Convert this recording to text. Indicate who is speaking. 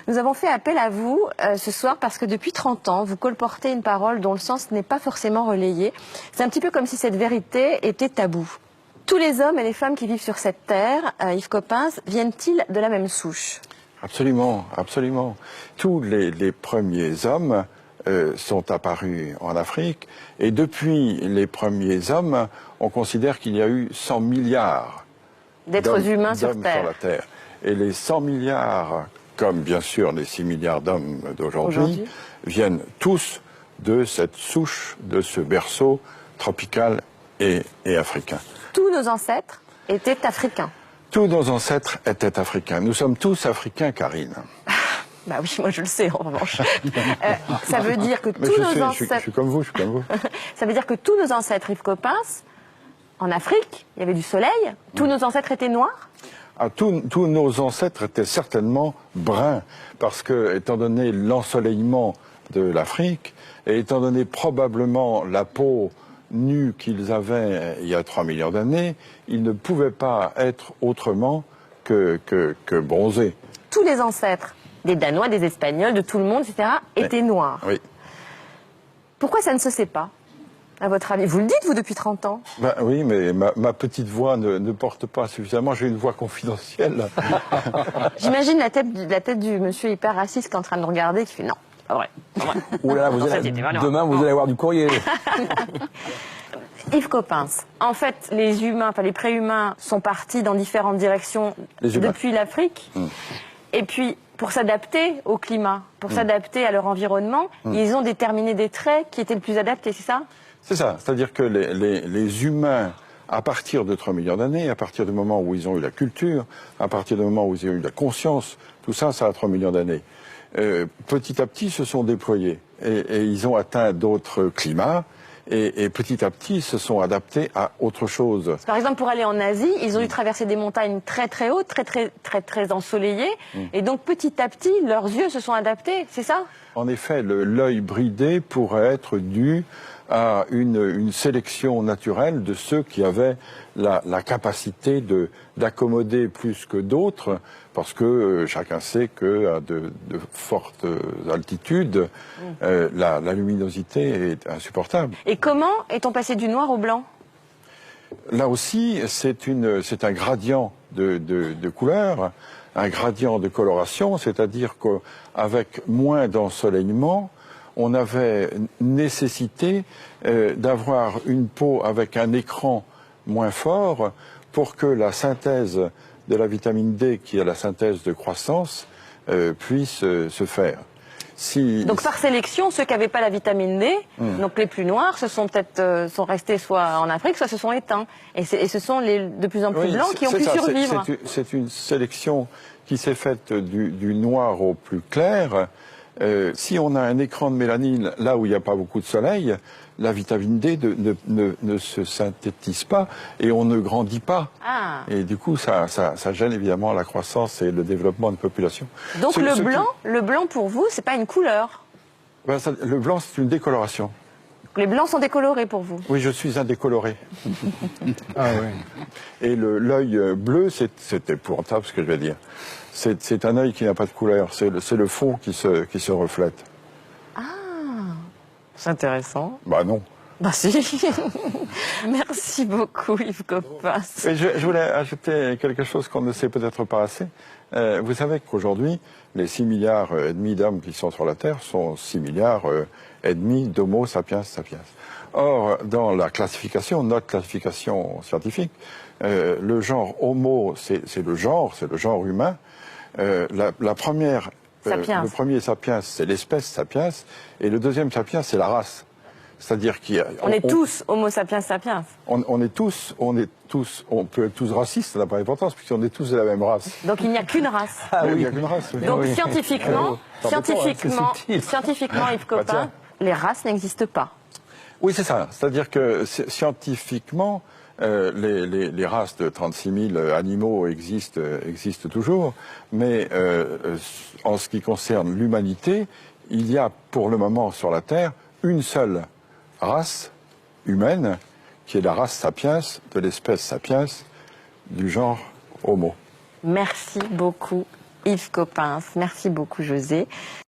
Speaker 1: Nous avons fait appel à vous ce soir parce que depuis 30 ans, vous colportez une parole dont le sens n'est pas forcément relayé. C'est un petit peu comme si cette vérité était taboue. Tous les hommes et les femmes qui vivent sur cette terre, Yves Coppens, viennent-ils de la même souche?
Speaker 2: Absolument, absolument. Tous les premiers hommes sont apparus en Afrique et depuis les premiers hommes, on considère qu'il y a eu 100 milliards
Speaker 1: d'êtres humains sur
Speaker 2: la Terre. Et les 100 milliards, comme bien sûr les 6 milliards d'hommes d'aujourd'hui, viennent tous de cette souche, de ce berceau tropical et africain.
Speaker 1: Tous nos ancêtres étaient africains.
Speaker 2: Tous nos ancêtres étaient africains. Nous sommes tous africains, Karine.
Speaker 1: Bah oui, moi je le sais en revanche. Ça veut dire que
Speaker 2: tous nos ancêtres... Je suis comme vous, je suis comme vous.
Speaker 1: Ça veut dire que tous nos ancêtres, Yves Coppens, en Afrique, il y avait du soleil, tous nos ancêtres étaient noirs?
Speaker 2: Tous nos ancêtres étaient certainement bruns, parce que, étant donné l'ensoleillement de l'Afrique, et étant donné probablement la peau nue qu'ils avaient il y a 3 millions d'années, ils ne pouvaient pas être autrement que bronzés.
Speaker 1: Tous les ancêtres, des Danois, des Espagnols, de tout le monde, etc., étaient noirs.
Speaker 2: Oui.
Speaker 1: Pourquoi ça ne se sait pas, à votre avis? Vous le dites, vous, depuis 30 ans.
Speaker 2: Ben oui, mais ma petite voix ne porte pas suffisamment. J'ai une voix confidentielle.
Speaker 1: J'imagine la tête du monsieur hyper raciste qui est en train de regarder, qui fait non, pas vrai. Pas vrai.
Speaker 3: Oula, demain, vous allez avoir du courrier.
Speaker 1: Yves Coppens, en fait, les humains, enfin les préhumains, sont partis dans différentes directions depuis l'Afrique. Et puis, pour s'adapter au climat, pour s'adapter à leur environnement, ils ont déterminé des traits qui étaient le plus adaptés, c'est ça?
Speaker 2: C'est ça, c'est-à-dire que les humains, à partir de 3 millions d'années, à partir du moment où ils ont eu la culture, à partir du moment où ils ont eu la conscience, tout ça, ça a 3 millions d'années. Petit à petit, se sont déployés et ils ont atteint d'autres climats. Et petit à petit, se sont adaptés à autre chose.
Speaker 1: Par exemple, pour aller en Asie, ils ont dû traverser des montagnes très très hautes, très ensoleillées. Et donc, petit à petit, leurs yeux se sont adaptés, c'est ça?
Speaker 2: En effet, l'œil bridé pourrait être dû à une sélection naturelle de ceux qui avaient la capacité d'accommoder plus que d'autres, parce que chacun sait qu'à de fortes altitudes, la luminosité est insupportable.
Speaker 1: Et comment est-on passé du noir au blanc?
Speaker 2: Là aussi, c'est un gradient de couleur, un gradient de coloration, c'est-à-dire qu'avec moins d'ensoleillement, on avait nécessité d'avoir une peau avec un écran moins fort pour que la synthèse de la vitamine D, qui est la synthèse de croissance, puisse se faire.
Speaker 1: Donc par sélection, ceux qui n'avaient pas la vitamine D, donc les plus noirs, sont restés soit en Afrique, soit se sont éteints. Et ce sont les de plus en plus blancs qui ont pu survivre.
Speaker 2: C'est une sélection qui s'est faite du noir au plus clair. Si on a un écran de mélanine là où il n'y a pas beaucoup de soleil, la vitamine D ne se synthétise pas et on ne grandit pas. Et du coup, ça gêne évidemment la croissance et le développement de population.
Speaker 1: Donc le blanc pour vous, c'est pas une couleur?
Speaker 2: Le blanc, c'est une décoloration.
Speaker 1: Les blancs sont décolorés pour vous?
Speaker 2: Oui, je suis un décoloré.
Speaker 3: Ah oui.
Speaker 2: Et l'œil bleu, c'est épouvantable ce que je vais dire. C'est un œil qui n'a pas de couleur, c'est le fond qui se reflète.
Speaker 1: Ah, c'est intéressant.
Speaker 2: Bah non.
Speaker 1: Bah si. Merci beaucoup Yves Coppens.
Speaker 2: Et je voulais ajouter quelque chose qu'on ne sait peut-être pas assez. Vous savez qu'aujourd'hui, les 6 milliards et demi d'hommes qui sont sur la Terre sont 6 milliards et demi d'Homo sapiens sapiens. Or, dans la classification, notre classification scientifique, le genre Homo, c'est le genre humain. Le premier sapiens, c'est l'espèce sapiens, et le deuxième sapiens, c'est la race. C'est-à-dire
Speaker 1: on est tous Homo sapiens sapiens.
Speaker 2: On peut être tous racistes, ça n'a pas d'importance, puisqu'on est tous de la même race.
Speaker 1: Donc il n'y a qu'une race.
Speaker 2: Ah oui, il n'y a qu'une race. Oui.
Speaker 1: Donc scientifiquement, Yves Coppens, les races n'existent pas.
Speaker 2: Oui, c'est ça. C'est-à-dire que scientifiquement, les races de 36 000 animaux existent toujours, mais en ce qui concerne l'humanité, il y a pour le moment sur la Terre une seule race humaine, qui est la race sapiens, de l'espèce sapiens, du genre Homo.
Speaker 1: Merci beaucoup Yves Coppens. Merci beaucoup, José.